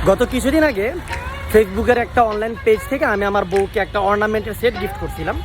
গত কিছুদিন আগে ফেসবুকের একটা অনলাইন পেজ থেকে আমি আমার বউকে একটা অর্নামেন্টের সেট গিফট করছিলাম।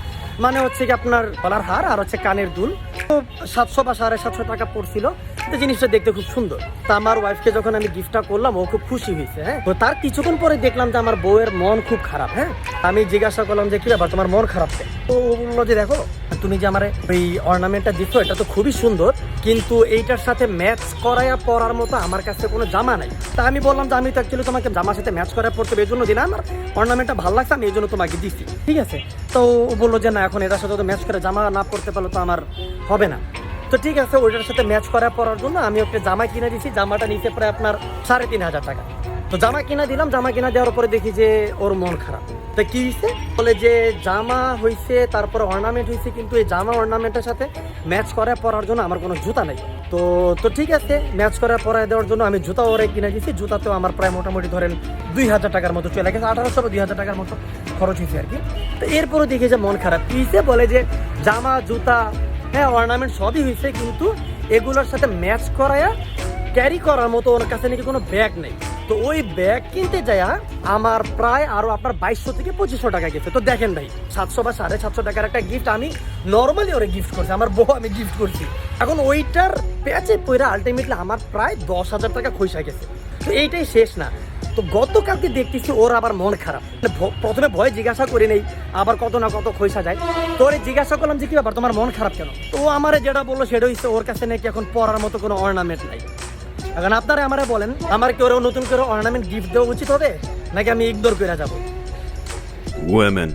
মানে হচ্ছে কি আপনার গলার হার আর হচ্ছে কানের দুল। তো 700 বা 750 টাকা পড়ছিল। তো জিনিসটা দেখতে খুব সুন্দর। তা আমার ওয়াইফকে যখন আমি গিফটটা করলাম ও খুব খুশি হয়েছে। হ্যাঁ, তো তার কিছুক্ষণ পরে দেখলাম যে আমার বউয়ের মন খুব খারাপ। হ্যাঁ, আমি জিজ্ঞাসা করলাম যে কি ব্যাপার, তোমার মন খারাপ কেন? তো ও বললো যে দেখো, তুমি যে আমার ওই অর্নামেন্টটা দিচ্ছ এটা তো খুবই সুন্দর, কিন্তু এইটার সাথে ম্যাচ করায়া পরার মতো আমার কাছে কোনো জামা নাই। তা আমি বললাম যে আমি তো অ্যাকচুয়ালি তোমাকে জামার সাথে ম্যাচ করা পড়তে এই জন্য দিলাম, আমার অর্নামেন্টটা ভালো লাগছে আমি এই জন্য তোমাকে দিচ্ছি, ঠিক আছে? তো ও বললো যে না, এখন এটার সাথে তো ম্যাচ করে জামা না পড়তে পারলে তো আমার হবে না। তো ঠিক আছে, ওইটার সাথে ম্যাচ করা পরার জন্য আমি একটা জামা কিনে দিয়েছি। জামাটা নিচে প্রায় আপনার 3500 টাকা। তো জামা কিনা দিলাম, জামা কিনা দেওয়ার পরে দেখি যে ওর মন খারাপ। তো কি হয়েছে বলে যে জামা হয়েছে, তারপরে অর্নামেন্ট হয়েছে, কিন্তু এই জামা অর্নামেন্টের সাথে ম্যাচ করে পরার জন্য আমার কোনো জুতা নেই। তো তো ঠিক আছে, ম্যাচ করে পরায় দেওয়ার জন্য আমি জুতা ওরে কিনে দিয়েছি। জুতাতেও আমার প্রায় মোটামুটি ধরেন 2000 টাকার মতো চলে গেছে, 1800 বা 2000 টাকার মতো খরচ হয়েছে আর কি। তো এরপরও দেখি যে মন খারাপ। কি হয়েছে বলে যে জামা জুতা হ্যাঁ অর্নামেন্ট সবই হয়েছে, কিন্তু এগুলোর সাথে ম্যাচ করায়া ক্যারি করার মতো ওর কাছে নাকি কোনো ব্যাগ নেই। তো ওই ব্যাগ কিনতে যায়া আমার প্রায় আরো আপনার 2200 থেকে 2500 টাকা গেছে। তো দেখেন ভাই, 700 বা 750 টাকার একটা গিফট আমি নর্মালি ওরে গিফট করছি, আমার বউ আমি গিফট করছি। এখন ওইটার প্যাচে পয়রা আলটিমেটলি আমার প্রায় 10,000 টাকা খইসা গেছে। তো এইটাই শেষ না, তো গতকালকে দেখতেছি ওর আবার মন খারাপ। প্রথমে ভয় জিজ্ঞাসা করে নেই, আবার কত না কত খইসা যায়। তো ওরে জিজ্ঞাসা করলাম যে কি ব্যাপার, তোমার মন খারাপ কেন? তো আমার যেটা বললো সেটা হচ্ছে ওর কাছে নাকি এখন পরার মতো কোনো অর্নামেন্ট নাই। এখন আপনারা আমারে বলেন, আমার কি ওরা নতুন করে অর্নামেন্ট গিফট দেওয়া উচিত হবে, নাকি আমি ইগনোর করে যাবো? Women.